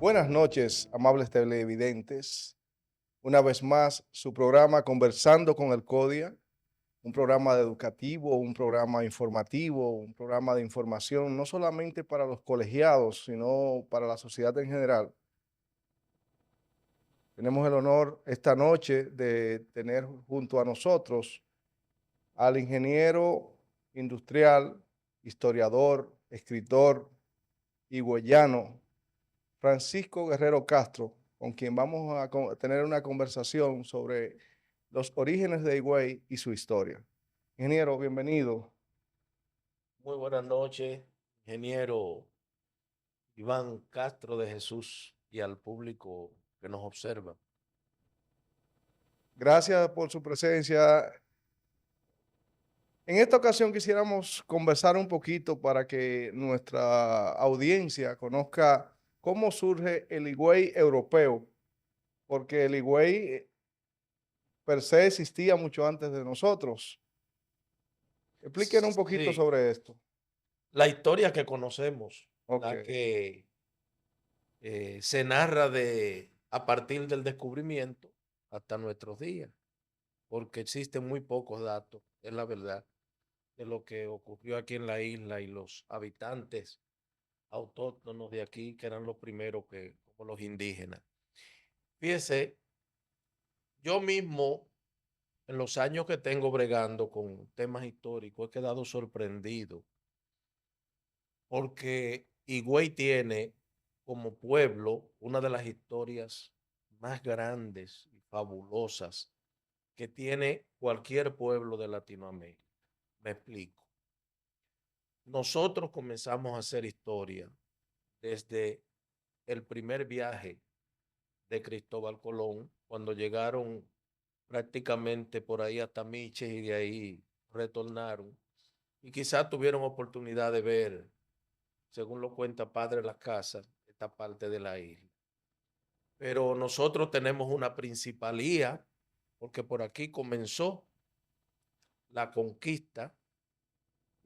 Buenas noches, amables televidentes. Una vez más, su programa Conversando con el CODIA, un programa educativo, un programa informativo, un programa de información, no solamente para los colegiados, sino para la sociedad en general. Tenemos el honor esta noche de tener junto a nosotros al ingeniero industrial, historiador, escritor y higüeyano Francisco Guerrero Castro, con quien vamos a tener una conversación sobre los orígenes de Higüey y su historia. Ingeniero, bienvenido. Muy buenas noches, ingeniero Iván Castro de Jesús y al público que nos observa. Gracias por su presencia. En esta ocasión quisiéramos conversar un poquito para que nuestra audiencia conozca cómo surge el Higüey europeo, porque el Higüey per se existía mucho antes de nosotros. Explíquenos un poquito Sí, sobre esto. la historia que conocemos, Ok. la que se narra a partir del descubrimiento hasta nuestros días, porque existen muy pocos datos, es la verdad, de lo que ocurrió aquí en la isla y los habitantes autóctonos de aquí, que eran los primeros como los indígenas. Fíjese, yo mismo en los años que tengo bregando con temas históricos, he quedado sorprendido porque Higüey tiene como pueblo una de las historias más grandes y fabulosas que tiene cualquier pueblo de Latinoamérica. Me explico. Nosotros comenzamos a hacer historia desde el primer viaje de Cristóbal Colón, cuando llegaron prácticamente por ahí hasta Miches y de ahí retornaron. Y quizás tuvieron oportunidad de ver, según lo cuenta Padre Las Casas, esta parte de la isla. Pero nosotros tenemos una principalía, porque por aquí comenzó la conquista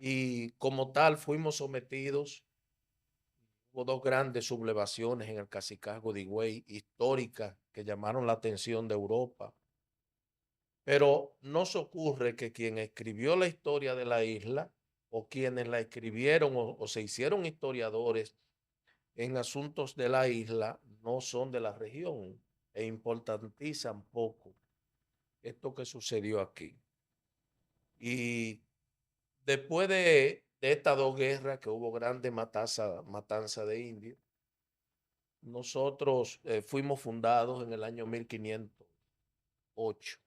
y como tal fuimos sometidos. Hubo dos grandes sublevaciones en el Cacicazgo de Higüey, históricas, que llamaron la atención de Europa. Pero nos ocurre que quien escribió la historia de la isla o quienes la escribieron o se hicieron historiadores en asuntos de la isla no son de la región e importantizan poco esto que sucedió aquí. Y después de estas dos guerras, que hubo grande matanza de indios, nosotros fuimos fundados en el año 1508.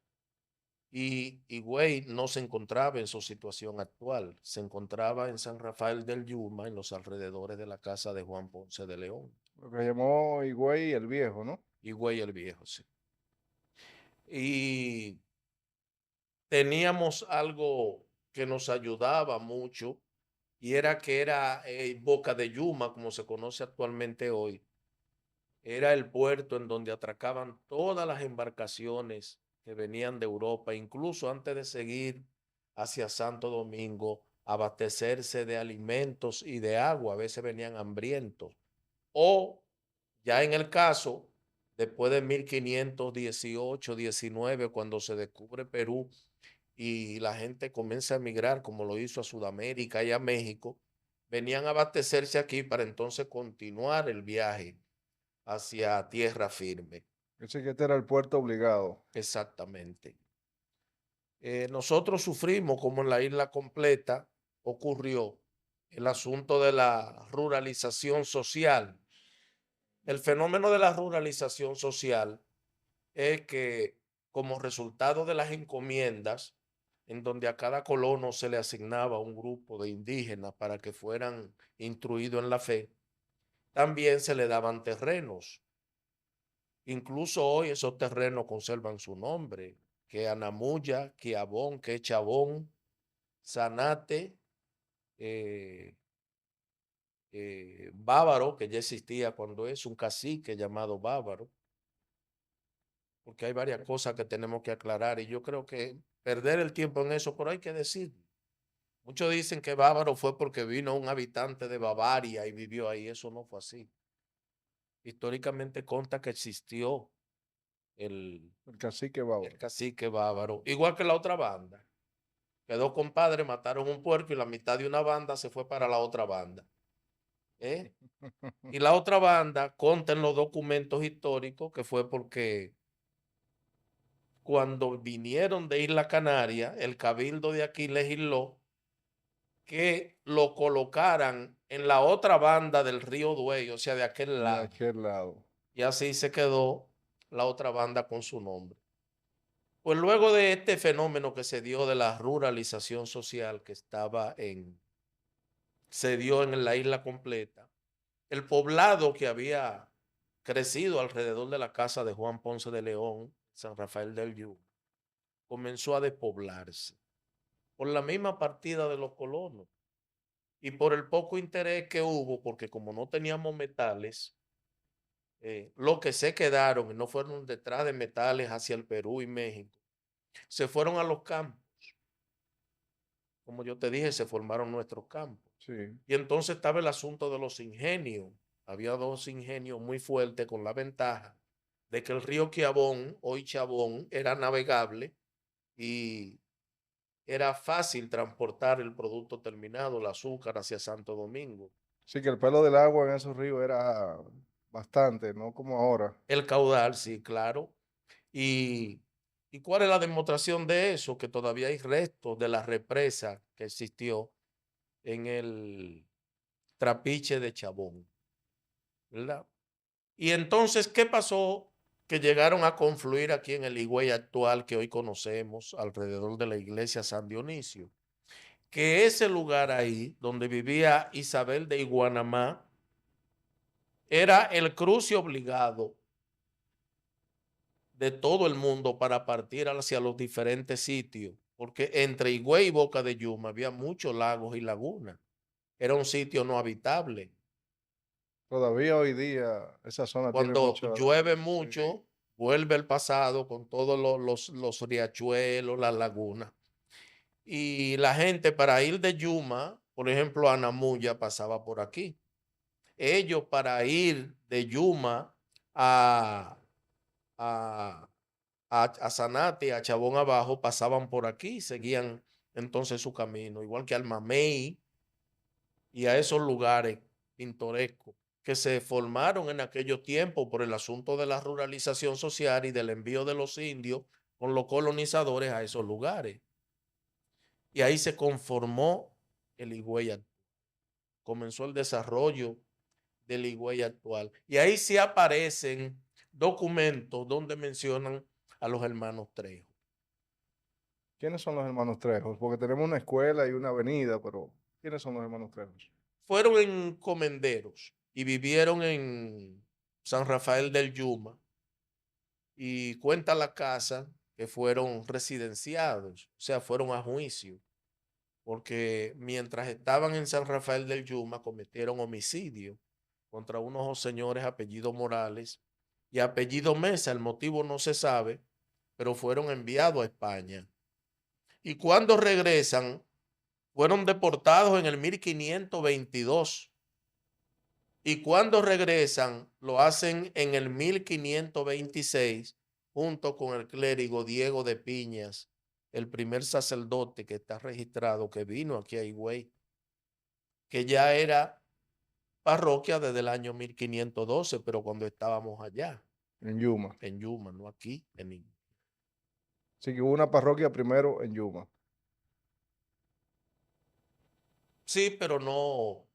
Y Higüey no se encontraba en su situación actual, se encontraba en San Rafael del Yuma, en los alrededores de la casa de Juan Ponce de León. Lo que llamó Higüey el Viejo, ¿no? Higüey el Viejo, sí. Y teníamos algo que nos ayudaba mucho, y era que era Boca de Yuma, como se conoce actualmente hoy, era el puerto en donde atracaban todas las embarcaciones que venían de Europa, incluso antes de seguir hacia Santo Domingo, abastecerse de alimentos y de agua. A veces venían hambrientos. O ya en el caso, después de 1518, 19, cuando se descubre Perú y la gente comienza a emigrar, como lo hizo a Sudamérica y a México, venían a abastecerse aquí para entonces continuar el viaje hacia tierra firme. Ese que este era el puerto obligado. Exactamente. Nosotros sufrimos, como en la isla completa ocurrió, el asunto de la ruralización social. El fenómeno de la ruralización social es que, como resultado de las encomiendas, en donde a cada colono se le asignaba un grupo de indígenas para que fueran instruidos en la fe, también se le daban terrenos. Incluso hoy esos terrenos conservan su nombre, que Anamuya, que Abón, que Chabón, Zanate, eh, Bávaro, que ya existía cuando es un cacique llamado Bávaro, porque hay varias cosas que tenemos que aclarar y yo creo que perder el tiempo en eso, pero hay que decir. Muchos dicen que Bávaro fue porque vino un habitante de Bavaria y vivió ahí, eso no fue así. históricamente consta que existió el, El cacique el Bávaro. cacique bávaro, igual que la otra banda. Quedó compadre, mataron un puerco y la mitad de una banda se fue para la otra banda. ¿Eh? Y la otra banda conta en los documentos históricos que fue porque cuando vinieron de Isla Canaria, el cabildo de aquí legisló que lo colocaran en la otra banda del río Duey, o sea, de aquel De lado. aquel lado. Y así se quedó la otra banda con su nombre. Pues luego de este fenómeno que se dio de la ruralización social que se dio en la isla completa, el poblado que había crecido alrededor de la casa de Juan Ponce de León, San Rafael del Yuma, comenzó a despoblarse por la misma partida de los colonos y por el poco interés que hubo, porque como no teníamos metales, los que se quedaron y no fueron detrás de metales hacia el Perú y México, se fueron a los campos. Como yo te dije, se formaron nuestros campos. Sí. Y entonces estaba el asunto de los ingenios. Había dos ingenios muy fuertes con la ventaja de que el río Quiabón, hoy Chabón, era navegable y era fácil transportar el producto terminado, el azúcar, hacia Santo Domingo. Sí, que el pelo del agua en esos ríos era bastante, no como ahora. El caudal, sí, claro. ¿Y, ¿Y cuál es la demostración de eso? Que todavía hay restos de la represa que existió en el Trapiche de Chabón, ¿verdad? Y entonces, ¿qué pasó? Que llegaron a confluir aquí en el Higüey actual que hoy conocemos, alrededor de la iglesia San Dionisio. Que ese lugar ahí, donde vivía Isabel de Iguanamá, era el cruce obligado de todo el mundo para partir hacia los diferentes sitios, porque entre Higüey y Boca de Yuma había muchos lagos y lagunas. Era un sitio no habitable. Todavía hoy día esa zona tiene Cuando mucho. llueve Sí. mucho, vuelve el pasado con todos los riachuelos, las lagunas. Y la gente para ir de Yuma, por ejemplo, a Namuya pasaba por aquí. Ellos para ir de Yuma a, a, a Zanate, a Chabón Abajo, pasaban por aquí, seguían entonces su camino, igual que al Mamey y a esos lugares pintorescos que se formaron en aquellos tiempos por el asunto de la ruralización social y del envío de los indios con los colonizadores a esos lugares. Y ahí se conformó el Higüey actual. Comenzó el desarrollo del Higüey actual. Y ahí sí aparecen documentos donde mencionan a los hermanos Trejo. ¿Quiénes son los hermanos Trejos? Porque tenemos una escuela y una avenida, pero ¿quiénes son los hermanos Trejos? Fueron encomenderos y vivieron en San Rafael del Yuma. Y cuenta la casa que fueron residenciados, o sea, fueron a juicio, porque mientras estaban en San Rafael del Yuma cometieron homicidio contra unos señores apellido Morales y apellido Mesa. El motivo no se sabe, pero fueron enviados a España. Y cuando regresan, fueron deportados en el 1522. Y cuando regresan, lo hacen en el 1526, junto con el clérigo Diego de Piñas, el primer sacerdote que está registrado que vino aquí a Higüey, que ya era parroquia desde el año 1512, pero cuando estábamos allá, En Yuma. en Yuma, no aquí, en Higüey. Sí, que hubo una parroquia primero en Yuma. Sí, pero no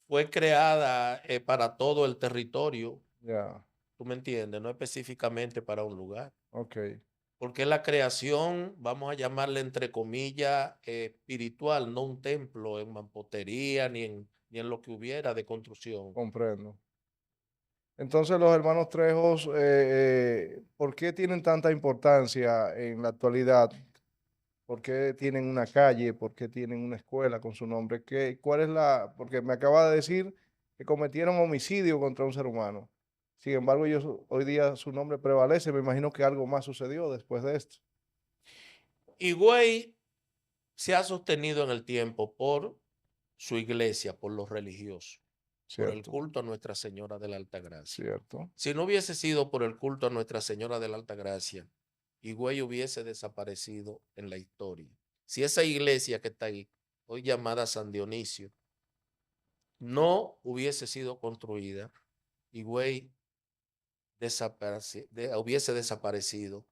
fue creada para todo el territorio, Ya, ¿tú me entiendes? No específicamente para un lugar. ok. Porque la creación, vamos a llamarle entre comillas, espiritual, no un templo en mampostería ni en lo que hubiera de construcción. Comprendo. Entonces, los hermanos Trejos, ¿por qué tienen tanta importancia en la actualidad? ¿Por qué tienen una calle? ¿Por qué tienen una escuela con su nombre? ¿Cuál es la...? Porque me acaba de decir que cometieron homicidio contra un ser humano. Sin embargo, ellos, hoy día su nombre prevalece. Me imagino que algo más sucedió después de esto. Higüey se ha sostenido en el tiempo por su iglesia, por los religiosos. por el Cierto, culto a Nuestra Señora de la Altagracia. cierto. Si no hubiese sido por el culto a Nuestra Señora de la Altagracia, Higüey hubiese desaparecido en la historia. Si esa iglesia que está ahí, hoy llamada San Dionisio, no hubiese sido construida, Higüey hubiese desaparecido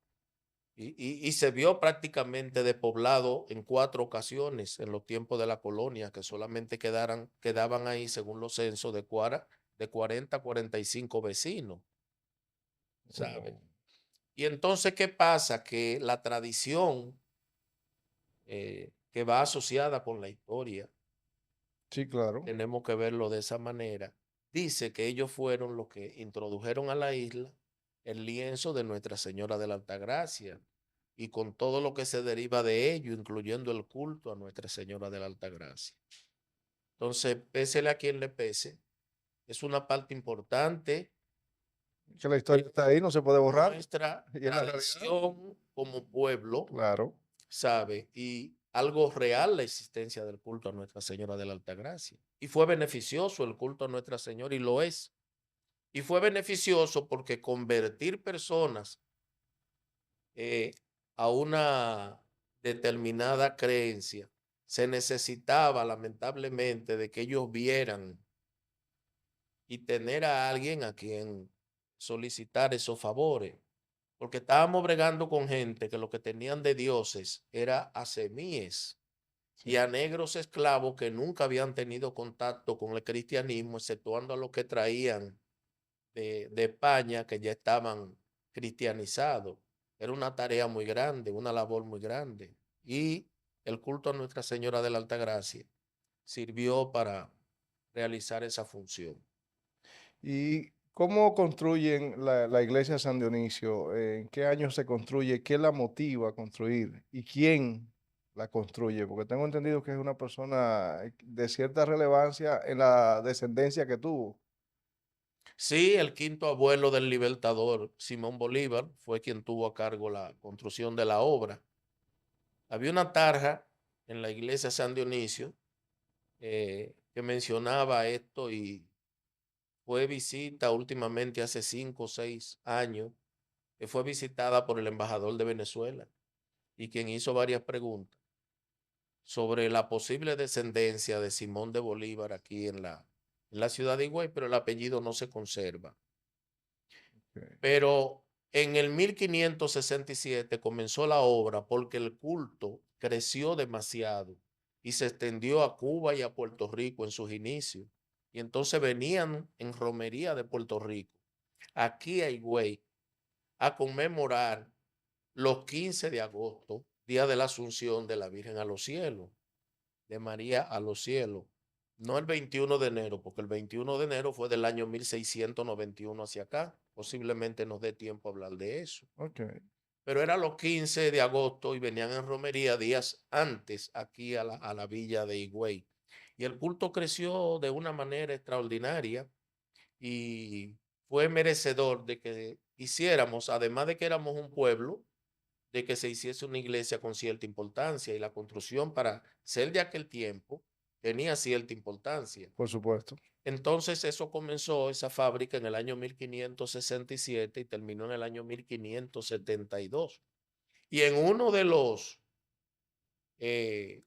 y se vio prácticamente despoblado en 4 ocasiones en los tiempos de la colonia, que solamente quedaban ahí, según los censos, de 40 a 45 vecinos, ¿sabes? Oh, Y entonces, ¿qué pasa? Que la tradición que va asociada con la historia, sí, claro. tenemos que verlo de esa manera, dice que ellos fueron los que introdujeron a la isla el lienzo de Nuestra Señora de la Altagracia y con todo lo que se deriva de ello, incluyendo el culto a Nuestra Señora de la Altagracia. Entonces, pésele a quien le pese, es una parte importante Que la de historia está ahí, no se puede borrar. nuestra Y es la realidad. tradición como pueblo, Claro. ¿sabe? Y algo real la existencia del culto a Nuestra Señora de la Altagracia. Y fue beneficioso el culto a Nuestra Señora y lo es. Y fue beneficioso porque convertir personas eh, a una determinada creencia se necesitaba lamentablemente de que ellos vieran y tener a alguien a quien solicitar esos favores. Porque estábamos bregando con gente que lo que tenían de dioses era a semíes Sí, y a negros esclavos que nunca habían tenido contacto con el cristianismo, exceptuando a los que traían de España, que ya estaban cristianizados. Era una tarea muy grande, una labor muy grande. Y el culto a Nuestra Señora de la Altagracia sirvió para realizar esa función. ¿y cómo construyen la iglesia de San Dionisio? ¿En qué año se construye? ¿Qué la motiva a construir? ¿Y quién la construye? Porque tengo entendido que es una persona de cierta relevancia en la descendencia que tuvo. Sí, el quinto abuelo del libertador, Simón Bolívar, fue quien tuvo a cargo la construcción de la obra. Había una tarja en la iglesia San Dionisio que mencionaba esto y fue visita últimamente hace 5 o 6 años, que fue visitada por el embajador de Venezuela y quien hizo varias preguntas sobre la posible descendencia de Simón de Bolívar aquí en la ciudad de Higüey, pero el apellido no se conserva. Ok. Pero en el 1567 comenzó la obra porque el culto creció demasiado y se extendió a Cuba y a Puerto Rico en sus inicios. Y entonces venían en romería de Puerto Rico, aquí a Higüey, a conmemorar los 15 de agosto, día de la Asunción de la Virgen a los cielos, de María a los cielos. No el 21 de enero, porque el 21 de enero fue del año 1691 hacia acá. Posiblemente nos dé tiempo a hablar de eso. Ok. Pero era los 15 de agosto y venían en romería días antes aquí a la villa de Higüey. Y el culto creció de una manera extraordinaria y fue merecedor de que hiciéramos, además de que éramos un pueblo, de que se hiciese una iglesia con cierta importancia y la construcción para ser de aquel tiempo tenía cierta importancia. Por supuesto. Entonces eso comenzó, esa fábrica, en el año 1567 y terminó en el año 1572. Y en uno de los,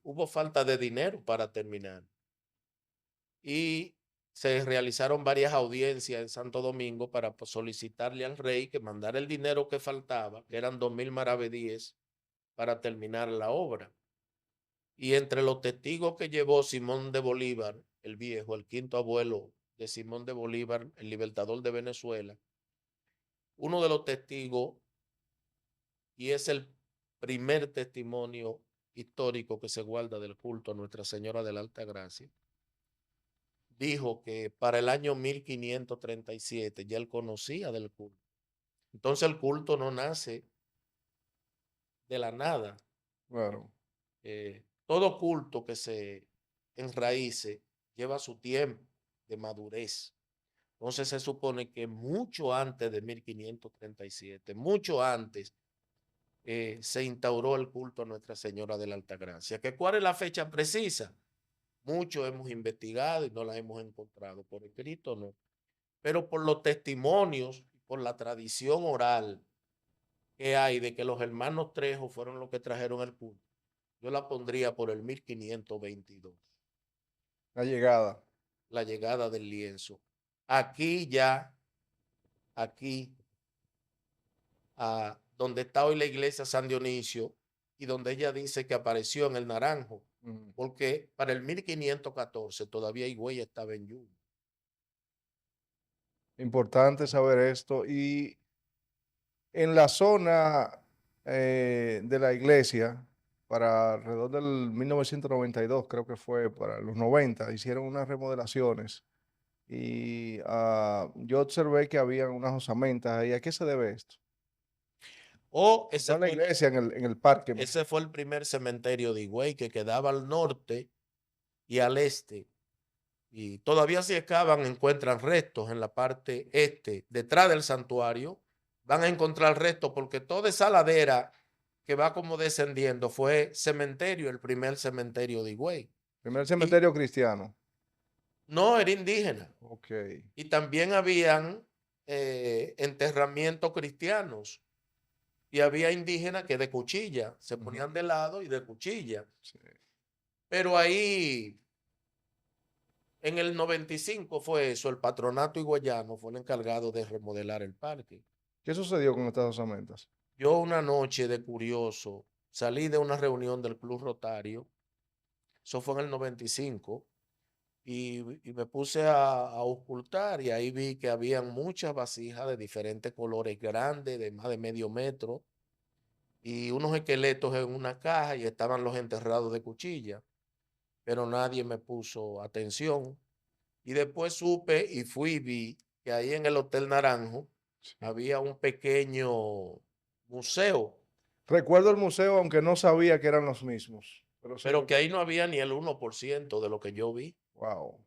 hubo falta de dinero para terminar y se realizaron varias audiencias en Santo Domingo para solicitarle al rey que mandara el dinero que faltaba, que eran 2.000 maravedíes, para terminar la obra. Y entre los testigos que llevó Simón de Bolívar, el viejo, el quinto abuelo de Simón de Bolívar, el libertador de Venezuela, uno de los testigos, y es el primer testimonio histórico que se guarda del culto a Nuestra Señora de la Alta Gracia, dijo que para el año 1537 ya él conocía del culto. Entonces el culto no nace de la nada. Claro. Todo culto que se enraíce lleva su tiempo de madurez. Entonces se supone que mucho antes de 1537, mucho antes, se instauró el culto a Nuestra Señora de la Altagracia. ¿Que cuál es la fecha precisa? Mucho hemos investigado y no las hemos encontrado. Por escrito no. Pero por los testimonios, por la tradición oral que hay de que los hermanos Trejo fueron los que trajeron el punto, yo la pondría por el 1522, La llegada. la llegada del lienzo. Aquí ya, aquí, donde está hoy la iglesia San Dionisio y donde ella dice que apareció en el Naranjo, porque para el 1514 todavía Higüey estaba en Yuma. Importante saber esto. Y en la zona de la iglesia, para alrededor del 1992, creo que fue para los 90, hicieron unas remodelaciones y yo observé que habían unas osamentas ahí. ¿A qué se debe esto? O No en la iglesia, en el parque. ese fue el primer cementerio de Higüey que quedaba al norte y al este. Y todavía si excavan encuentran restos en la parte este, detrás del santuario. Van a encontrar restos porque toda esa ladera que va como descendiendo fue cementerio, el primer cementerio de Higüey. Primer Y cementerio cristiano. no era indígena. Ok. Y también habían enterramientos cristianos. Y había indígenas que de cuchilla, se ponían de lado y de cuchilla. Sí. Pero ahí, en el 95 fue eso, el patronato higüeyano fue el encargado de remodelar el parque. ¿Qué sucedió con estas osamentas? Yo una noche de curioso salí de una reunión del Club Rotario, eso fue en el 95, y me puse a ocultar y ahí vi que habían muchas vasijas de diferentes colores grandes, de más de medio metro, y unos esqueletos en una caja y estaban los enterrados de cuchilla, pero nadie me puso atención. Y después supe y fui y vi que ahí en el Hotel Naranjo Sí. había un pequeño museo, Recuerdo el museo, aunque no sabía que eran los mismos. pero que ahí no había ni el 1% de lo que yo vi. Wow.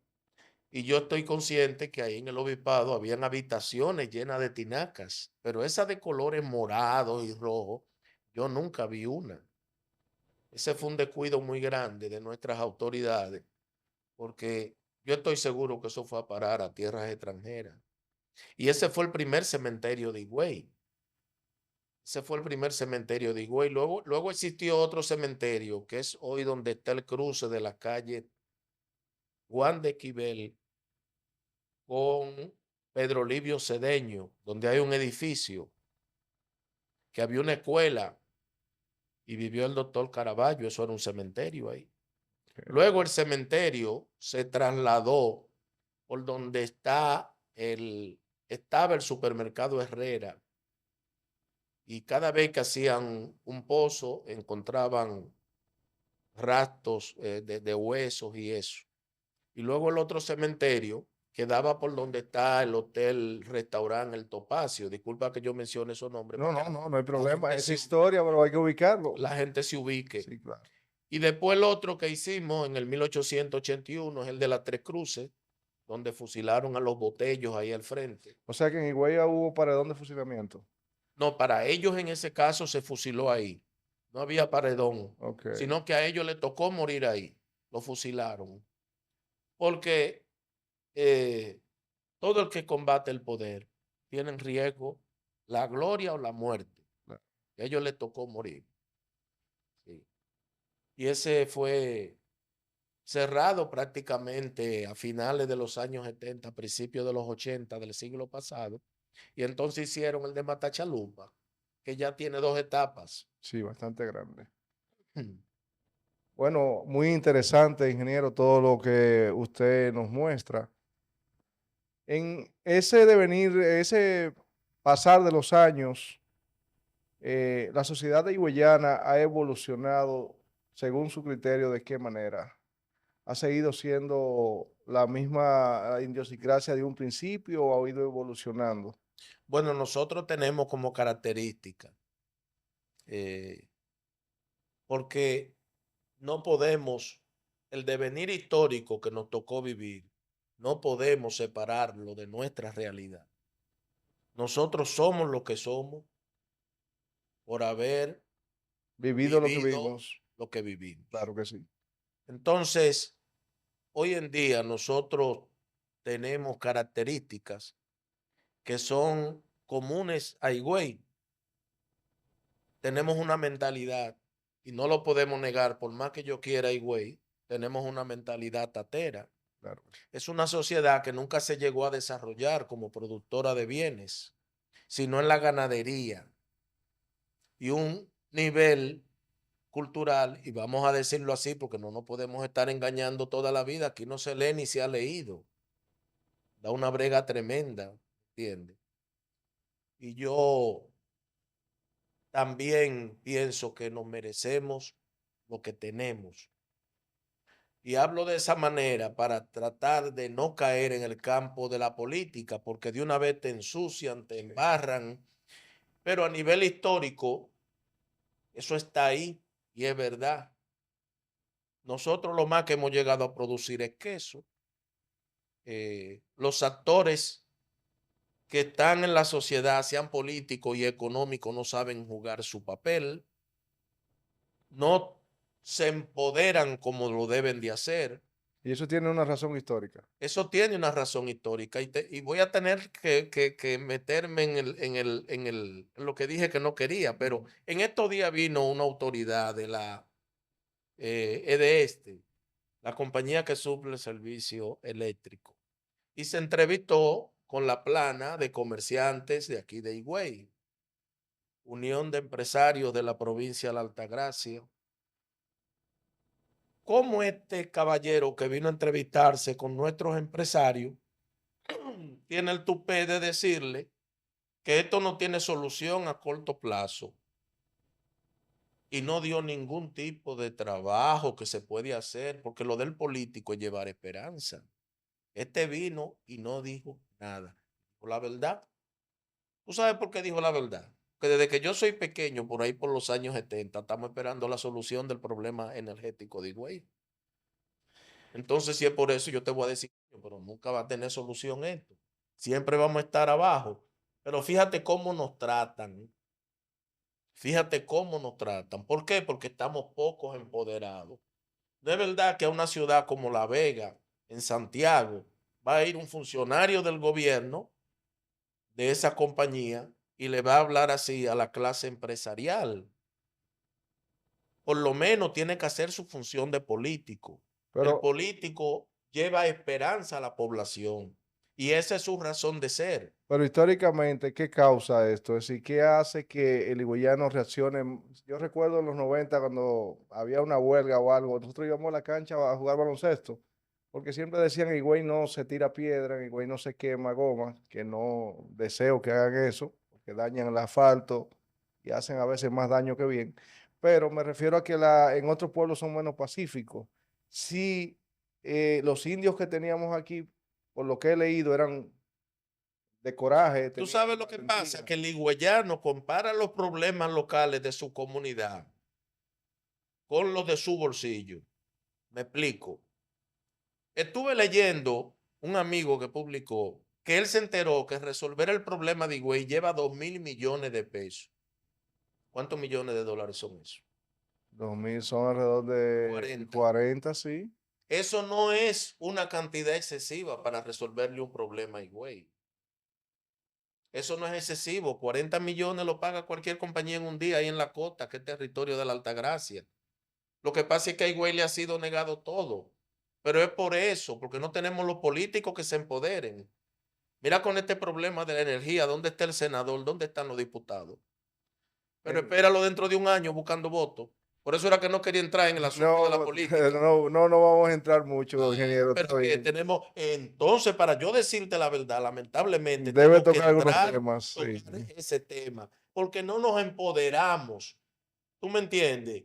Y yo estoy consciente que ahí en el obispado habían habitaciones llenas de tinacas, pero esa de colores morados y rojos, yo nunca vi una. Ese fue un descuido muy grande de nuestras autoridades, porque yo estoy seguro que eso fue a parar a tierras extranjeras. Y ese fue el primer cementerio de Higüey. Ese fue el primer cementerio de Higüey. Luego existió otro cementerio, que es hoy donde está el cruce de la calle Juan de Esquivel con Pedro Livio Cedeño, donde hay un edificio, que había una escuela y vivió el doctor Caraballo. Eso era un cementerio ahí. Luego el cementerio se trasladó por donde estaba el supermercado Herrera, y cada vez que hacían un pozo encontraban rastros de huesos y eso. Y luego el otro cementerio quedaba por donde está el hotel, restaurante El Topacio. Disculpa que yo mencione esos nombres. No hay problema. Es historia, pero hay que ubicarlo. La gente se ubique. Sí, claro. Y después el otro que hicimos en el 1881 es el de las Tres Cruces, donde fusilaron a los botellos ahí al frente. O sea que en Higüey hubo paredón de fusilamiento. No, para ellos en ese caso se fusiló ahí. No había paredón, Ok. sino que a ellos les tocó morir ahí. Lo fusilaron. Porque todo el que combate el poder tiene en riesgo la gloria o la muerte. Claro. A ellos les tocó morir. Sí. Y ese fue cerrado prácticamente a finales de los años 70, principios de los 80 del siglo pasado. Y entonces hicieron el de Matachalupa, que ya tiene 2 etapas. Sí, bastante grande. Bueno, muy interesante, ingeniero, todo lo que usted nos muestra. En ese devenir, ese pasar de los años, la sociedad higüeyana ha evolucionado según su criterio. ¿De qué manera? ¿Ha seguido siendo la misma idiosincrasia de un principio o ha ido evolucionando? Bueno, nosotros tenemos como característica, eh, porque no podemos, el devenir histórico que nos tocó vivir, no podemos separarlo de nuestra realidad. Nosotros somos lo que somos por haber Vivido lo que vivido vimos, lo que vivimos. claro que sí. Entonces, hoy en día nosotros tenemos características que son comunes a Higüey. Tenemos una mentalidad, y no lo podemos negar, por más que yo quiera Higüey, tenemos una mentalidad tatera. Claro. Es una sociedad que nunca se llegó a desarrollar como productora de bienes, sino en la ganadería y un nivel cultural, y vamos a decirlo así porque no nos podemos estar engañando toda la vida, aquí no se lee ni se ha leído, da una brega tremenda, ¿entiendes? Y yo también pienso que nos merecemos lo que tenemos. Y hablo de esa manera para tratar de no caer en el campo de la política, porque de una vez te ensucian, te embarran, pero a nivel histórico, eso está ahí y es verdad. Nosotros lo más que hemos llegado a producir es queso. Los actores que están en la sociedad, sean políticos y económicos, no saben jugar su papel, no se empoderan como lo deben de hacer. Y eso tiene una razón histórica. Eso tiene una razón histórica y voy a tener que meterme en lo que dije que no quería, pero en estos días vino una autoridad de la EDESTE, la compañía que suple el servicio eléctrico, y se entrevistó con la plana de comerciantes de aquí de Higüey, Unión de Empresarios de la provincia de la Altagracia. ¿Cómo este caballero que vino a entrevistarse con nuestros empresarios tiene el tupé de decirle que esto no tiene solución a corto plazo y no dio ningún tipo de trabajo que se puede hacer, porque lo del político es llevar esperanza? Este vino y no dijo nada. Dijo la verdad. ¿Tú sabes por qué dijo la verdad? Que desde que yo soy pequeño, por ahí por los años 70, estamos esperando la solución del problema energético de Higüey. Entonces, si es por eso, yo te voy a decir, pero nunca va a tener solución esto. Siempre vamos a estar abajo. Pero fíjate cómo nos tratan. Fíjate cómo nos tratan. ¿Por qué? Porque estamos pocos empoderados. No es verdad que a una ciudad como La Vega, en Santiago, va a ir un funcionario del gobierno de esa compañía y le va a hablar así a la clase empresarial. Por lo menos tiene que hacer su función de político. El Pero, político lleva esperanza a la población y esa es su razón de ser. pero históricamente, ¿qué causa esto? Es decir, ¿qué hace que el higüeyano reaccione? Yo recuerdo en los 90 cuando había una huelga o algo, nosotros íbamos a la cancha a jugar baloncesto, porque siempre decían, en Higüey no se tira piedra, en Higüey no se quema goma, que no deseo que hagan eso, porque dañan el asfalto y hacen a veces más daño que bien. Pero me refiero a que en otros pueblos son menos pacíficos. Sí, los indios que teníamos aquí, por lo que he leído, eran de coraje, Tú tenían sabes lo que pasa, valentía. que el higüeyano compara los problemas locales de su comunidad con los de su bolsillo. Me explico. Estuve leyendo un amigo que publicó que él se enteró que resolver el problema de Higüey lleva 2.000 millones de pesos. ¿Cuántos millones de dólares son eso? 2000 son alrededor de 40. 40, sí. Eso no es una cantidad excesiva para resolverle un problema a Higüey. Eso no es excesivo. 40 millones lo paga cualquier compañía en un día ahí en la costa, que es territorio de la Altagracia. Lo que pasa es que a Higüey le ha sido negado todo. Pero es por eso, porque no tenemos los políticos que se empoderen. Mira con este problema de la energía, ¿dónde está el senador? ¿Dónde están los diputados? Pero En- espéralo dentro de un año buscando votos. Por eso era que no quería entrar en el asunto de la no, política. no vamos a entrar mucho, ingeniero, Pero está que bien. tenemos, entonces, para yo decirte la verdad, lamentablemente Debe tengo que tocar algunos entrar, temas, sí. tocar ese tema, porque no nos empoderamos. ¿Tú me entiendes?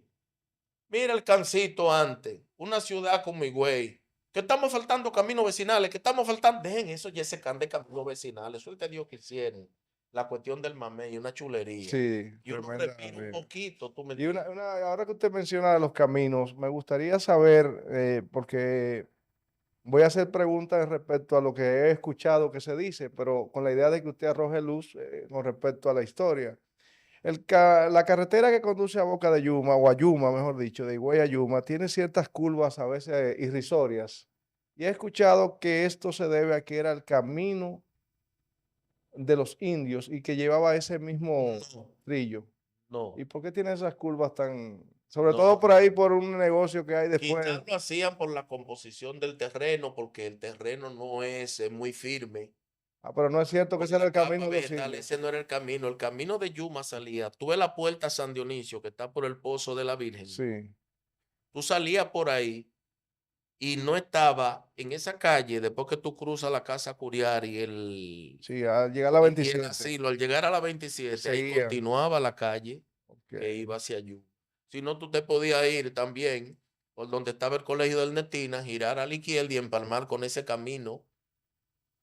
Mira el Cancito antes, una ciudad como Higüey, que estamos faltando caminos vecinales, que estamos faltando, dejen eso ya ese can de caminos vecinales, eso te Dios que hicieron, la cuestión del mamey, una chulería. Sí, Y uno tremenda. respira un poquito, tú me Y entiendes. ahora que usted menciona los caminos, me gustaría saber, porque voy a hacer preguntas respecto a lo que he escuchado que se dice, pero con la idea de que usted arroje luz con respecto a la historia. La carretera que conduce a Boca de Yuma, o a Yuma, mejor dicho, de Higüey a Yuma, tiene ciertas curvas a veces irrisorias. Y he escuchado que esto se debe a que era el camino de los indios y que llevaba ese mismo No, trillo. no, ¿Y por qué tiene esas curvas tan, sobre todo no. por ahí, por un negocio que hay Quizás después? lo hacían por la composición del terreno, porque el terreno no es muy firme. Ah, pero no es cierto que Por ese era la el capa camino de los vegetal, indios. ese no era el camino. El camino de Yuma salía. Tú ves la puerta San Dionisio, que está por el Pozo de la Virgen. Sí, Tú salías por ahí y no estaba en esa calle, después que tú cruzas la Casa Curiar sí, al llegar a la y el 27, asilo, al llegar a la 27, ahí seguían. continuaba la calle Ok, que iba hacia Yuma. Si no, tú te podías ir también por donde estaba el colegio del Netina, girar a la izquierda y empalmar con ese camino.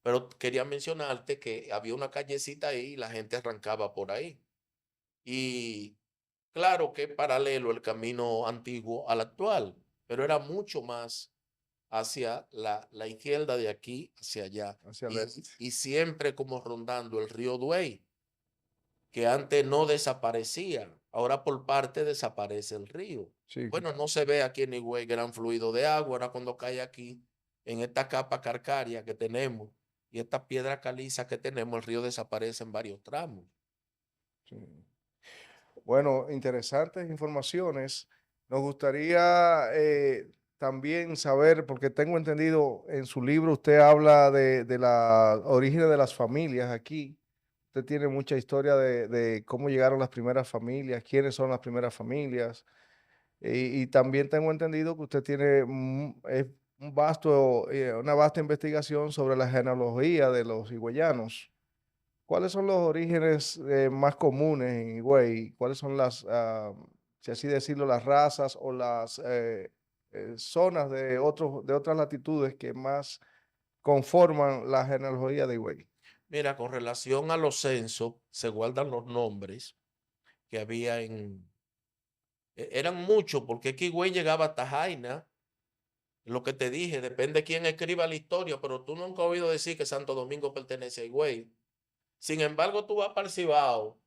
Pero quería mencionarte que había una callecita ahí y la gente arrancaba por ahí. Y claro que es paralelo el camino antiguo al actual, pero era mucho más hacia la izquierda de aquí hacia allá. hacia el Y, este. y siempre como rondando el río Duey, que antes no desaparecía. Ahora por parte desaparece el río. Sí, Bueno, no se ve aquí en Higüey gran fluido de agua. Ahora cuando cae aquí, en esta capa calcárea que tenemos y esta piedra caliza que tenemos, el río desaparece en varios tramos. sí. Bueno, interesantes informaciones. Nos gustaría también saber, porque tengo entendido en su libro usted habla de la origen de las familias aquí. Usted tiene mucha historia de cómo llegaron las primeras familias, quiénes son las primeras familias. Y también tengo entendido que usted tiene una vasta investigación sobre la genealogía de los higüeyanos. ¿Cuáles son los orígenes más comunes en Higüey? ¿Cuáles son las, si así decirlo, las razas o las zonas de otras latitudes que más conforman la genealogía de Higüey? Mira, con relación a los censos, se guardan los nombres que había eran muchos, porque aquí Higüey llegaba hasta Jaina. Lo que te dije, depende quién escriba la historia, pero tú nunca has oído decir que Santo Domingo pertenece a Higüey. Sin embargo, tú vas para el Cibao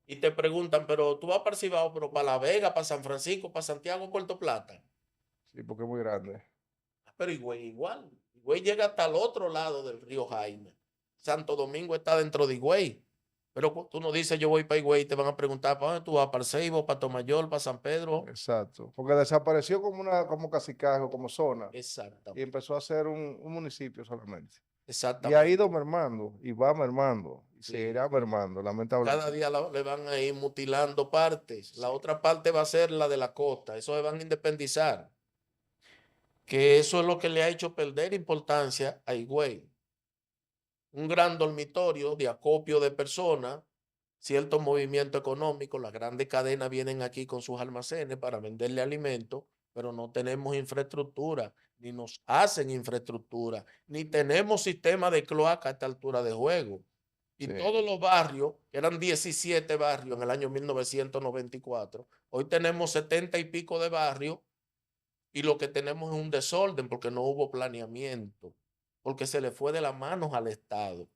y te preguntan, pero tú vas para el Cibao, pero para La Vega, para San Francisco, para Santiago, Puerto Plata. Sí, porque es muy grande. Pero Higüey igual. Higüey llega hasta el otro lado del río Jaime. Santo Domingo está dentro de Higüey. Pero tú no dices yo voy para Higüey y te van a preguntar para dónde tú vas, para el Ceibo, para Tomayor, para San Pedro. Exacto. Porque desapareció como cacicajo, como zona, y Exactamente, empezó a ser un municipio solamente. Y ha exactamente. ido mermando, y va mermando, y Sí. seguirá mermando, Cada lamentablemente. día le van a ir mutilando partes. La Sí, otra parte va a ser la de la costa. Eso se van a independizar. Que eso es lo que le ha hecho perder importancia a Higüey. Un gran dormitorio de acopio de personas, cierto movimiento económico, las grandes cadenas vienen aquí con sus almacenes para venderle alimentos, pero no tenemos infraestructura, ni nos hacen infraestructura, ni tenemos sistema de cloaca a esta altura de juego. Y sí. todos los barrios, que eran 17 barrios en el año 1994, hoy tenemos 70 y pico de barrios y lo que tenemos es un desorden porque no hubo planeamiento, porque se le fue de las manos al Estado.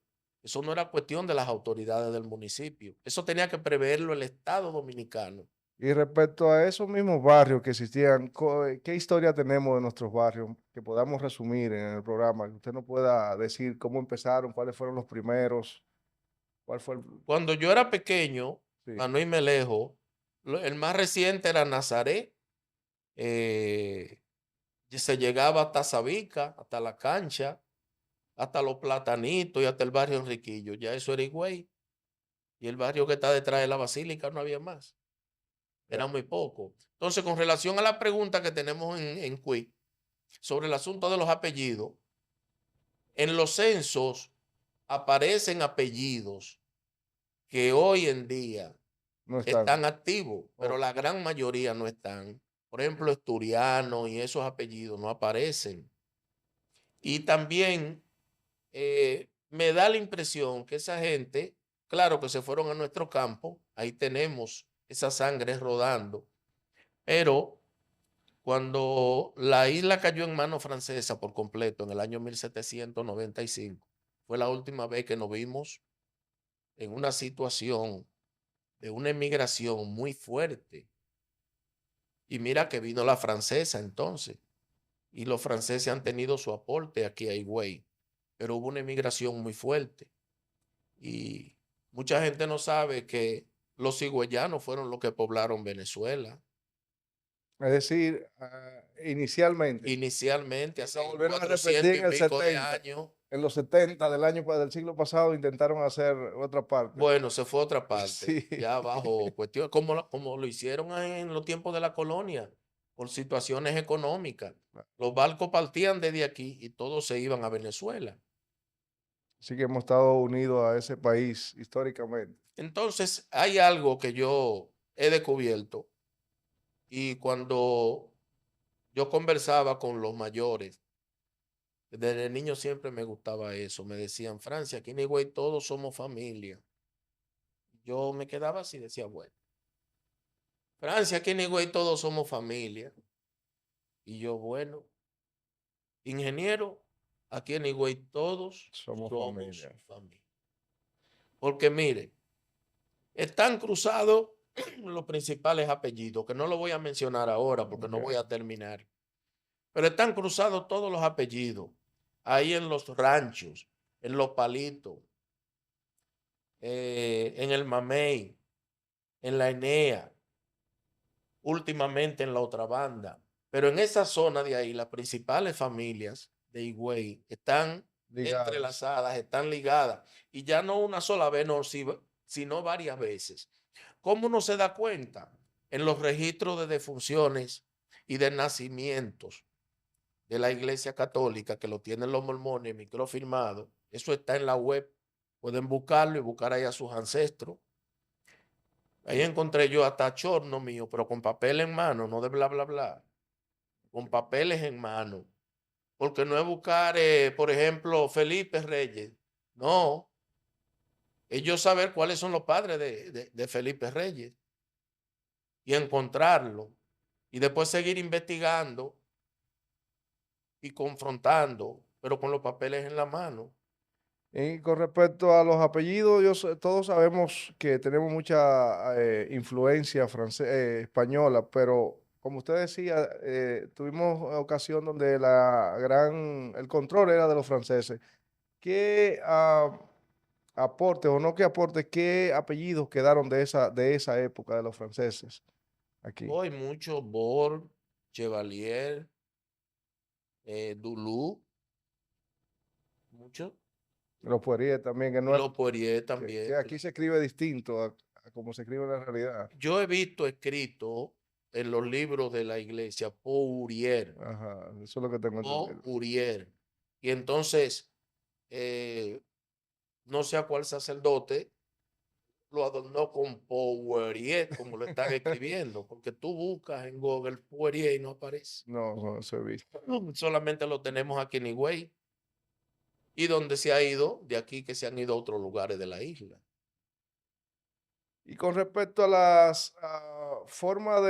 Eso no era cuestión de las autoridades del municipio. Eso tenía que preverlo el Estado dominicano. Y respecto a esos mismos barrios que existían, ¿qué historia tenemos de nuestros barrios que podamos resumir en el programa? Que usted nos pueda decir cómo empezaron, cuáles fueron los primeros, cuál fue el... Cuando yo era pequeño, Sí, para no irme lejos, el más reciente era Nazaret. Y se llegaba hasta Sabica, hasta la cancha, hasta los platanitos y hasta el barrio Enriquillo. Ya eso era Higüey. Y el barrio que está detrás de la basílica no había más. ya, Era muy poco. Entonces, con relación a la pregunta que tenemos en Quick sobre el asunto de los apellidos, en los censos aparecen apellidos que hoy en día no están. están activos, pero Ok. la gran mayoría no están. Por ejemplo, Esturiano y esos apellidos no aparecen. Y también me da la impresión que esa gente, claro que se fueron a nuestro campo, ahí tenemos esa sangre rodando, pero cuando la isla cayó en mano francesa por completo en el año 1795, fue la última vez que nos vimos en una situación de una emigración muy fuerte. Y mira que vino la francesa entonces. y los franceses han tenido su aporte aquí a Higüey, pero hubo una emigración muy fuerte y mucha gente no sabe que los higüeyanos fueron los que poblaron Venezuela. Es decir, inicialmente, Inicialmente, hace lo volvieron a repetir 400 y en el pico de 70. años. En los 70 del siglo pasado intentaron hacer otra parte. Bueno, se fue a otra parte, Sí, ya bajo cuestión, como lo hicieron en los tiempos de la colonia, por situaciones económicas. Los barcos partían desde aquí y todos se iban a Venezuela. así que hemos estado unidos a ese país históricamente. Entonces, hay algo que yo he descubierto y cuando yo conversaba con los mayores, desde niño siempre me gustaba eso. Me decían, Francia, aquí en Higüey todos somos familia. Yo me quedaba así, decía, bueno, Francia, aquí en Higüey todos somos familia. Y yo, bueno, ingeniero, aquí en Higüey todos Somos somos familia. familia. Porque mire, están cruzados los principales apellidos, que no lo voy a mencionar ahora porque no Ok. voy a terminar. Pero están cruzados todos los apellidos. Ahí en los ranchos, en los palitos, en el Mamey, en la Enea, últimamente en la otra banda. Pero en esa zona de ahí, las principales familias de Higüey están Ligadas. entrelazadas, están ligadas. Y ya no una sola vez, no, sino varias veces. ¿Cómo uno se da cuenta? En los registros de defunciones y de nacimientos de la Iglesia Católica, que lo tienen los mormones microfirmado. Eso está en la web. Pueden buscarlo y buscar ahí a sus ancestros. Ahí encontré yo hasta chorno mío, pero con papel en mano, no de bla, bla, bla. Con papeles en mano. Porque no es buscar, por ejemplo, Felipe Reyes. No. Ellos saber cuáles son los padres de Felipe Reyes y encontrarlo. Y después seguir investigando y confrontando, pero con los papeles en la mano. Y con respecto a los apellidos, todos sabemos que tenemos mucha influencia española, pero como usted decía, tuvimos ocasión donde el control era de los franceses. ¿Qué aporte o no qué aporte, qué apellidos quedaron de esa época de los franceses aquí? Hoy mucho Bor, Chevalier, Dulú, mucho. Los Poirier también, que, Y no es- los Poirier que también. aquí se escribe distinto a como se escribe en la realidad. Yo he visto escrito en los libros de la iglesia Pourier, Ajá, eso es lo que tengo entendido. Pourier. Y entonces, eh, no sé a cuál sacerdote lo adornó con Poirier, como lo están escribiendo, porque tú buscas en Google Poirier y no aparece. No, no, eso he visto. Solamente lo tenemos aquí en Higüey. Y donde se ha ido, de aquí que se han ido a otros lugares de la isla. Y con respecto a las formas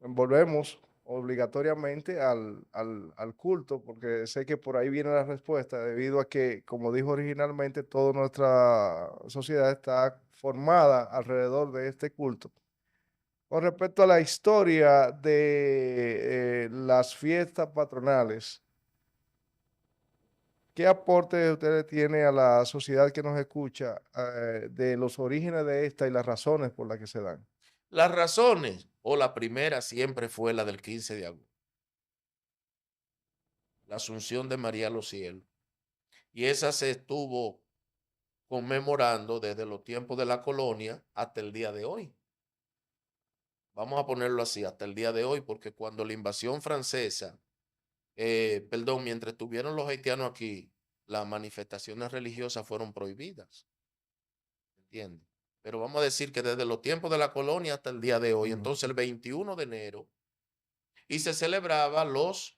volvemos obligatoriamente al culto, porque sé que por ahí viene la respuesta, debido a que, como dijo originalmente, toda nuestra sociedad está formada alrededor de este culto. Con respecto a la historia de las fiestas patronales, ¿qué aporte usted tiene a la sociedad que nos escucha de los orígenes de esta y las razones por las que se dan? Las razones, o la primera siempre fue la del 15 de agosto, la Asunción de María a los cielos. Y esa se estuvo conmemorando desde los tiempos de la colonia hasta el día de hoy. Vamos a ponerlo así, hasta el día de hoy, porque cuando la invasión francesa, perdón, mientras estuvieron los haitianos aquí, las manifestaciones religiosas fueron prohibidas, ¿entiendes? Pero vamos a decir que desde los tiempos de la colonia hasta el día de hoy, Ujú. entonces el 21 de enero, y se celebraba los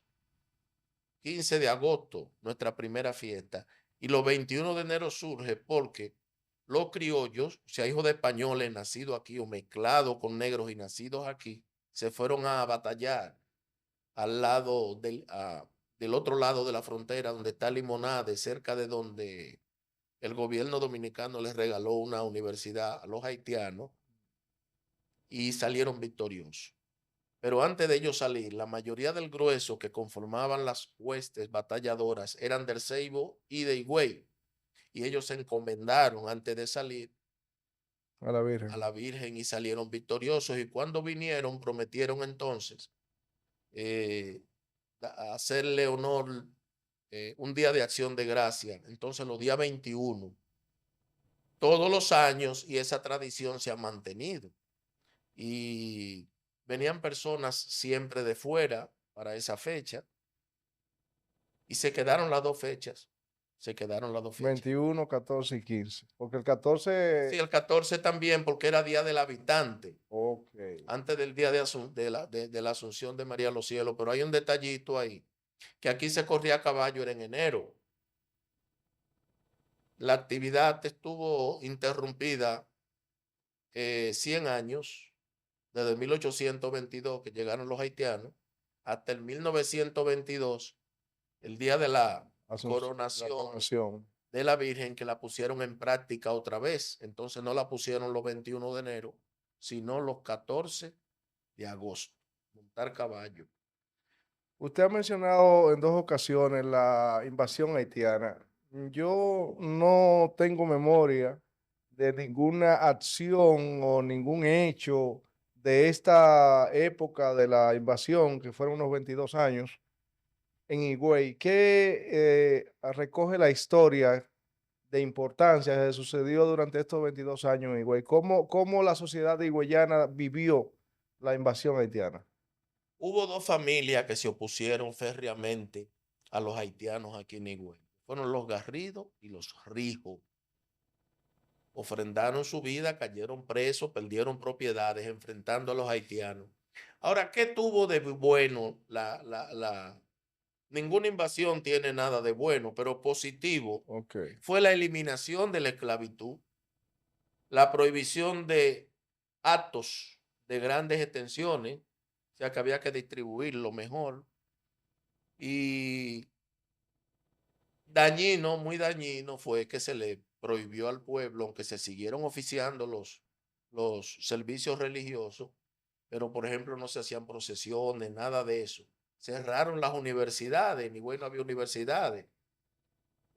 15 de agosto, nuestra primera fiesta, y los 21 de enero surge porque los criollos, o sea, hijos de españoles nacidos aquí o mezclados con negros y nacidos aquí, se fueron a batallar al lado del otro lado de la frontera, donde está Limonade, cerca de donde el gobierno dominicano les regaló una universidad a los haitianos y salieron victoriosos. Pero antes de ellos salir, la mayoría del grueso que conformaban las huestes batalladoras eran del Ceibo y de Higüey. Y ellos se encomendaron antes de salir A la a Virgen. la Virgen y salieron victoriosos. Y cuando vinieron, prometieron entonces eh, hacerle honor un día de acción de gracia. Entonces, los días 21, todos los años, y esa tradición se ha mantenido. Y venían personas siempre de fuera para esa fecha y se quedaron las dos fechas. Se quedaron las dos fechas. 21, 14 y 15. Porque el Sí, 14, el 14 también, porque era Día del Habitante, ok. antes del día de la Asunción de María a los Cielos. Pero hay un detallito ahí, que aquí se corría a caballo, era en enero. La actividad estuvo interrumpida 100 años, desde 1822 que llegaron los haitianos, hasta el 1922, el día de la La coronación coronación. de la Virgen, que la pusieron en práctica otra vez. Entonces no la pusieron los 21 de enero, sino los 14 de agosto. Montar caballo. Usted ha mencionado en dos ocasiones la invasión haitiana. Yo no tengo memoria de ninguna acción o ningún hecho de esta época de la invasión, que fueron unos 22 años, en Higüey, que recoge la historia de importancia que sucedió durante estos 22 años en Higüey. ¿Cómo la sociedad higüeyana vivió la invasión haitiana? Hubo dos familias que se opusieron férreamente a los haitianos aquí en Higüey. Fueron los Garridos y los Rijos. Ofrendaron su vida, cayeron presos, perdieron propiedades enfrentando a los haitianos. Ahora, ¿qué tuvo de bueno ninguna invasión tiene nada de bueno, pero positivo Ok, fue la eliminación de la esclavitud, la prohibición de actos de grandes extensiones, o sea que había que distribuirlo mejor, y dañino, muy dañino fue que se le prohibió al pueblo, aunque se siguieron oficiando los servicios religiosos, pero por ejemplo no se hacían procesiones, nada de eso. Cerraron las universidades, en Higüey no había universidades.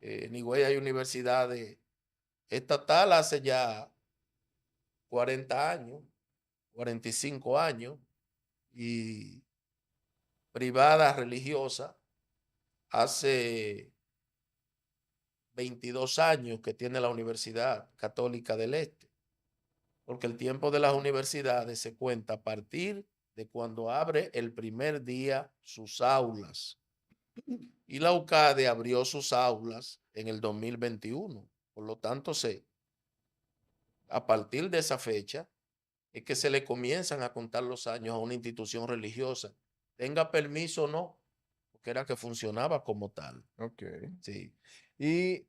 En Higüey hay universidades estatal hace ya 40 años, 45 años, y privada religiosa hace 22 años que tiene la Universidad Católica del Este, porque el tiempo de las universidades se cuenta a partir de cuando abre el primer día sus aulas. Y la UCADE abrió sus aulas en el 2021. Por lo tanto, a partir de esa fecha es que se le comienzan a contar los años a una institución religiosa, tenga permiso o no, porque era que funcionaba como tal. ok. Sí. Y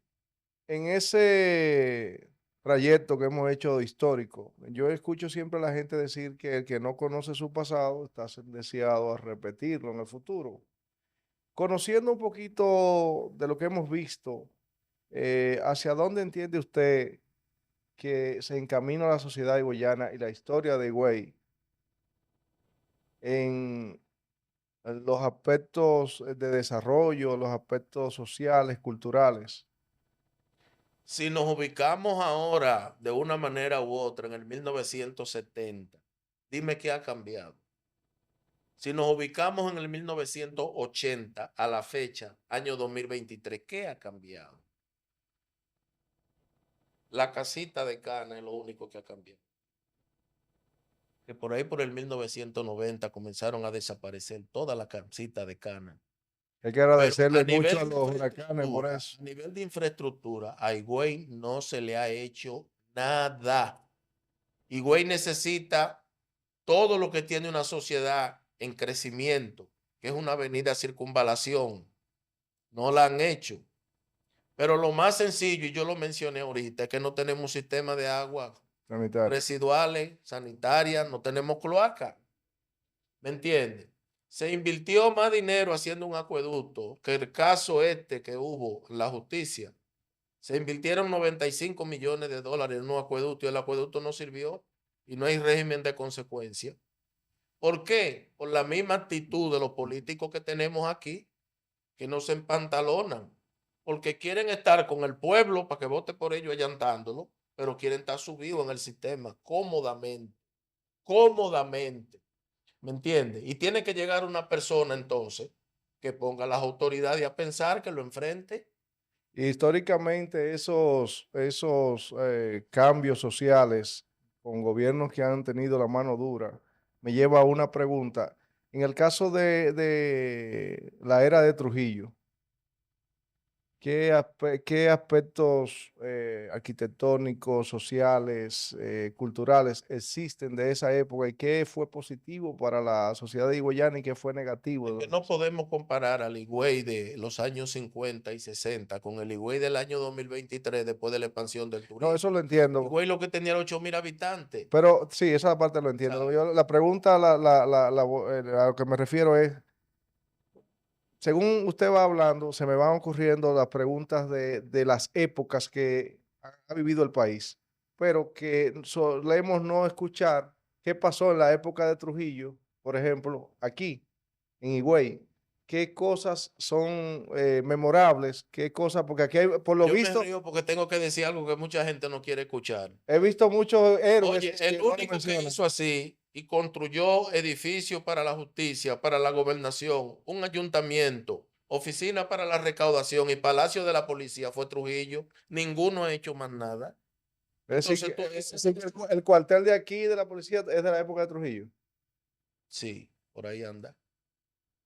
en ese trayecto que hemos hecho histórico, yo escucho siempre a la gente decir que el que no conoce su pasado está sentenciado a repetirlo en el futuro. Conociendo un poquito de lo que hemos visto, ¿hacia dónde entiende usted que se encamina la sociedad higüeyana y la historia de Higüey en los aspectos de desarrollo, los aspectos sociales, culturales? Si nos ubicamos ahora de una manera u otra en el 1970, dime qué ha cambiado. Si nos ubicamos en el 1980 a la fecha, año 2023, ¿qué ha cambiado? La casita de Cana es lo único que ha cambiado. Que por ahí por el 1990 comenzaron a desaparecer todas las casitas de Cana. Hay que Pero agradecerle mucho a los huracanes por eso. a nivel de infraestructura, a Higüey no se le ha hecho nada. Higüey necesita todo lo que tiene una sociedad en crecimiento, que es una avenida circunvalación. No la han hecho. Pero lo más sencillo, y yo lo mencioné ahorita, es que no tenemos un sistema de agua Sanitario. residuales, sanitarias, no tenemos cloaca. ¿Me entiendes? Se invirtió más dinero haciendo un acueducto que el caso este que hubo en la justicia. Se invirtieron 95 millones de dólares en un acueducto y el acueducto no sirvió y no hay régimen de consecuencia. ¿Por qué? Por la misma actitud de los políticos que tenemos aquí, que no se empantalonan, porque quieren estar con el pueblo para que vote por ellos allantándolo, pero quieren estar subidos en el sistema cómodamente, cómodamente, ¿me entiendes? Y tiene que llegar una persona entonces que ponga a las autoridades a pensar, que lo enfrente. Históricamente esos cambios sociales con gobiernos que han tenido la mano dura me lleva a una pregunta. En el caso de la era de Trujillo, ¿qué aspectos arquitectónicos, sociales, culturales existen de esa época y qué fue positivo para la sociedad de higüeyana y qué fue Es negativo? que no podemos comparar al Higüey de los años 50 y 60 con el Higüey del año 2023 después de la expansión del No, turismo. eso lo entiendo. Higüey lo que tenía era 8,000 habitantes, Pero sí, esa parte lo entiendo. ¿sabes? La pregunta a lo que me refiero es, según usted va hablando, se me van ocurriendo las preguntas de las épocas que ha vivido el país, pero que solemos no escuchar qué pasó en la época de Trujillo, por ejemplo, aquí en Higüey. ¿Qué cosas son memorables? ¿Qué cosas? Porque aquí, por lo Yo me visto, río porque tengo que decir algo que mucha gente no quiere escuchar. he visto muchos héroes Oye, el que no lo único que mencionan. hizo así y construyó edificios para la justicia, para la gobernación, un ayuntamiento, oficina para la recaudación y palacio de la policía fue Trujillo. Ninguno ha hecho más nada. Es decir, Entonces tú es dices, decir que el cuartel de aquí de la policía es de la época de Trujillo. sí, por ahí anda.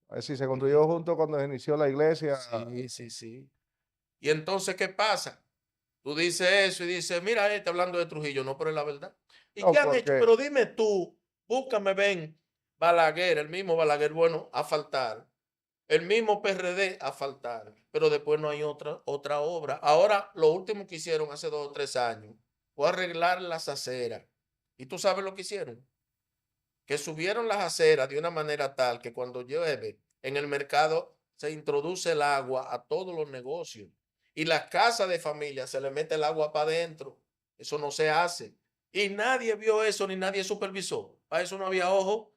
Es decir, se construyó junto cuando se inició la iglesia. Sí, sí, sí. Y entonces, ¿qué pasa? Tú dices eso y dices, mira, hablando de Trujillo, no, pero es la verdad. ¿Y No, qué han hecho? porque Pero dime tú, búscame, ven, Balaguer, el mismo Balaguer, bueno, a faltar. El mismo PRD a faltar, pero después no hay otra obra. Ahora, lo último que hicieron hace 2 o 3 años fue arreglar las aceras. ¿Y tú sabes lo que hicieron? Que subieron las aceras de una manera tal que cuando llueve en el mercado se introduce el agua a todos los negocios. Y las casas de familia se le mete el agua para adentro. Eso no se hace. Y nadie vio eso ni nadie supervisó. Para eso no había ojo.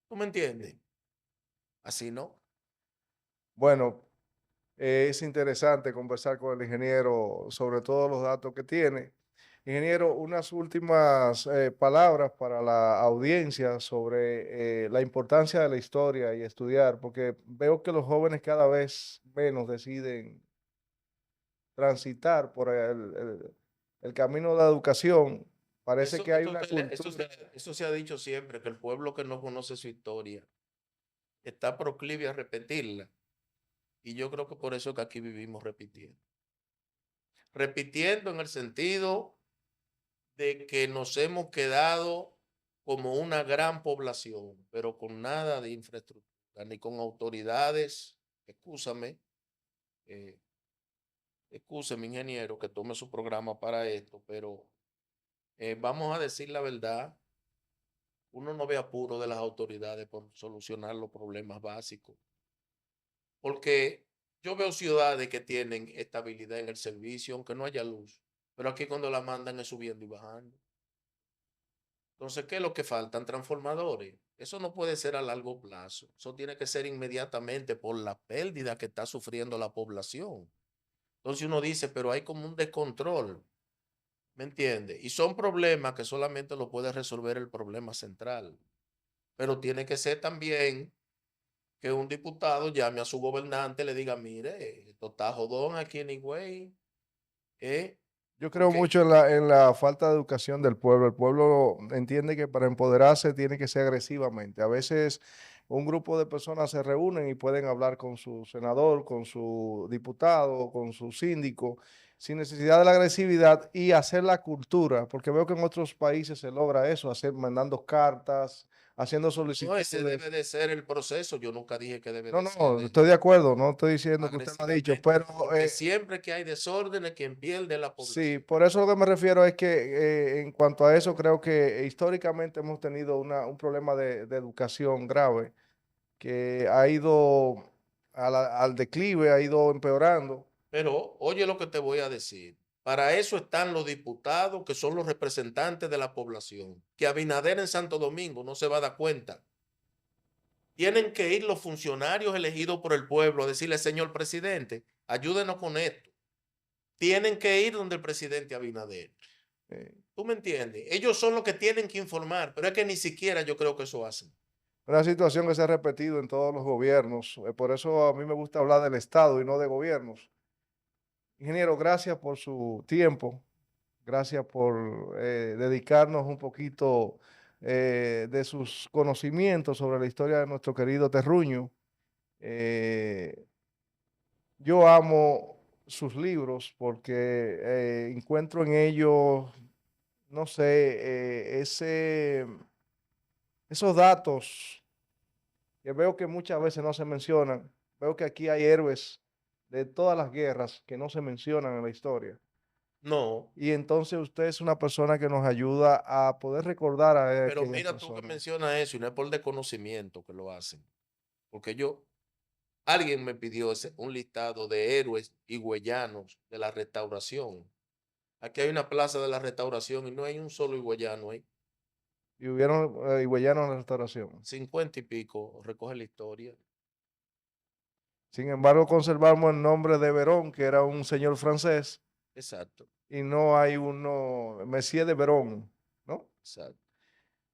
¿Tú me entiendes? Así no. bueno, es interesante conversar con el ingeniero sobre todos los datos que tiene. Ingeniero, unas últimas palabras para la audiencia sobre la importancia de la historia y estudiar, porque veo que los jóvenes cada vez menos deciden transitar por el camino de la educación. Parece Eso, que hay eso, una eso, cultura. eso se ha dicho siempre, que el pueblo que no conoce su historia está proclive a repetirla. Y yo creo que por eso que aquí vivimos repitiendo. Repitiendo en el sentido de que nos hemos quedado como una gran población, pero con nada de infraestructura, ni con autoridades. Excúsame, eh, excúseme, ingeniero, que tome su programa para esto, pero vamos a decir la verdad. Uno no ve apuro de las autoridades por solucionar los problemas básicos, porque yo veo ciudades que tienen estabilidad en el servicio, aunque no haya luz, pero aquí cuando la mandan es subiendo y bajando. Entonces, ¿qué es lo que faltan? Transformadores. Eso no puede ser a largo plazo. Eso tiene que ser inmediatamente por la pérdida que está sufriendo la población. Entonces uno dice, pero hay como un descontrol, ¿me entiende? Y son problemas que solamente lo puede resolver el problema central. Pero tiene que ser también que un diputado llame a su gobernante y le diga, mire, esto está jodón aquí en Higüey, ¿eh? Yo creo Porque, mucho en la falta de educación del pueblo. El pueblo entiende que para empoderarse tiene que ser agresivamente. A veces un grupo de personas se reúnen y pueden hablar con su senador, con su diputado, con su síndico, sin necesidad de la agresividad y hacer la cultura, porque veo que en otros países se logra eso, mandando cartas, haciendo no, ese solicitudes. debe de ser el proceso. Yo nunca dije que debe No, de ser no, estoy de acuerdo, no estoy diciendo que usted lo ha dicho, agresivamente, pero porque siempre que hay desórdenes, quien pierde es la sí, población. por eso lo que me refiero es que en cuanto a eso, creo que históricamente hemos tenido un problema de educación grave que ha ido al declive, ha ido empeorando. Pero oye lo que te voy a decir. Para eso están los diputados que son los representantes de la población. Que Abinader en Santo Domingo no se va a dar cuenta Tienen que ir los funcionarios elegidos por el pueblo a decirle, señor presidente, ayúdenos con esto. Tienen que ir donde el presidente Abinader. Eh, ¿Tú me entiendes? Ellos son los que tienen que informar, pero es que ni siquiera yo creo que eso hacen. una situación que se ha repetido en todos los gobiernos. Por eso a mí me gusta hablar del Estado y no de gobiernos. Ingeniero, gracias por su tiempo. Gracias por dedicarnos un poquito de sus conocimientos sobre la historia de nuestro querido Terruño. Eh, yo amo sus libros porque encuentro en ellos, no sé, esos datos que veo que muchas veces no se mencionan. Veo que aquí hay héroes de todas las guerras que no se mencionan en la historia. No, Y entonces usted es una persona que nos ayuda a poder recordar a pero aquellas mira tú que personas. mencionas eso y no es por desconocimiento que lo hacen. Porque alguien me pidió un listado de héroes higüeyanos de la restauración. Aquí hay una plaza de la restauración y no hay un solo higüeyano ahí. Y hubieron higüeyanos en la restauración. 50 y pico, recoge la historia. Sin embargo, conservamos el nombre de Verón, que era un señor francés, Exacto, y no hay uno, Messier de Verón, ¿no? exacto.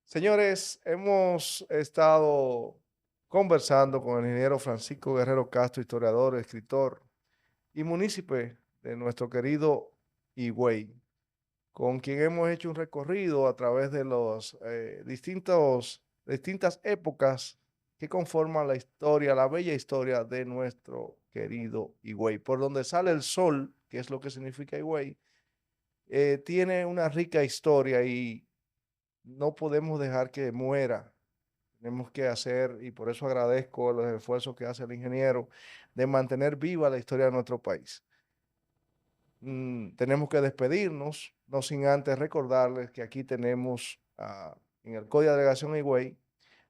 Señores, hemos estado conversando con el ingeniero Francisco Guerrero Castro, historiador, escritor y munícipe de nuestro querido Higüey, con quien hemos hecho un recorrido a través de los distintas épocas que conforman la historia, la bella historia de nuestro querido Higüey. Por donde sale el sol, que es lo que significa Higüey, tiene una rica historia y no podemos dejar que muera. Tenemos que hacer, y por eso agradezco los esfuerzos que hace el ingeniero, de mantener viva la historia de nuestro país. Tenemos que despedirnos, no sin antes recordarles que aquí tenemos en el Código de Delegación Higüey,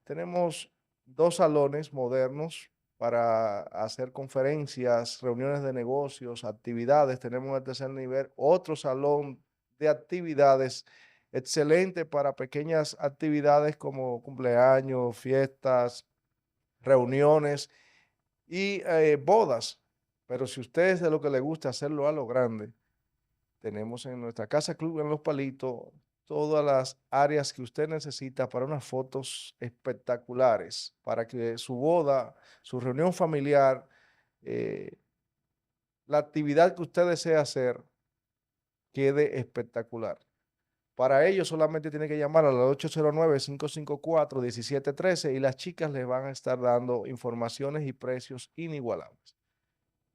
tenemos dos salones modernos para hacer conferencias, reuniones de negocios, actividades. Tenemos en el tercer nivel otro salón de actividades excelente para pequeñas actividades como cumpleaños, fiestas, reuniones y bodas. Pero si usted es de lo que le gusta hacerlo a lo grande, tenemos en nuestra casa club en Los Palitos todas las áreas que usted necesita para unas fotos espectaculares, para que su boda, su reunión familiar, eh, la actividad que usted desea hacer quede espectacular. Para ello solamente tiene que llamar a la 809-554-1713 y las chicas le van a estar dando informaciones y precios inigualables.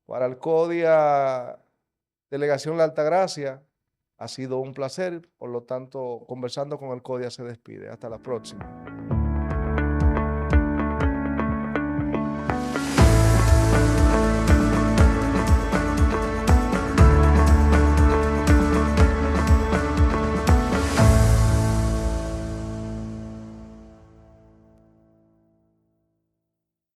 Para el CODIA Delegación La Altagracia, ha sido un placer, por lo tanto, conversando con el CODIA se despide. Hasta la próxima.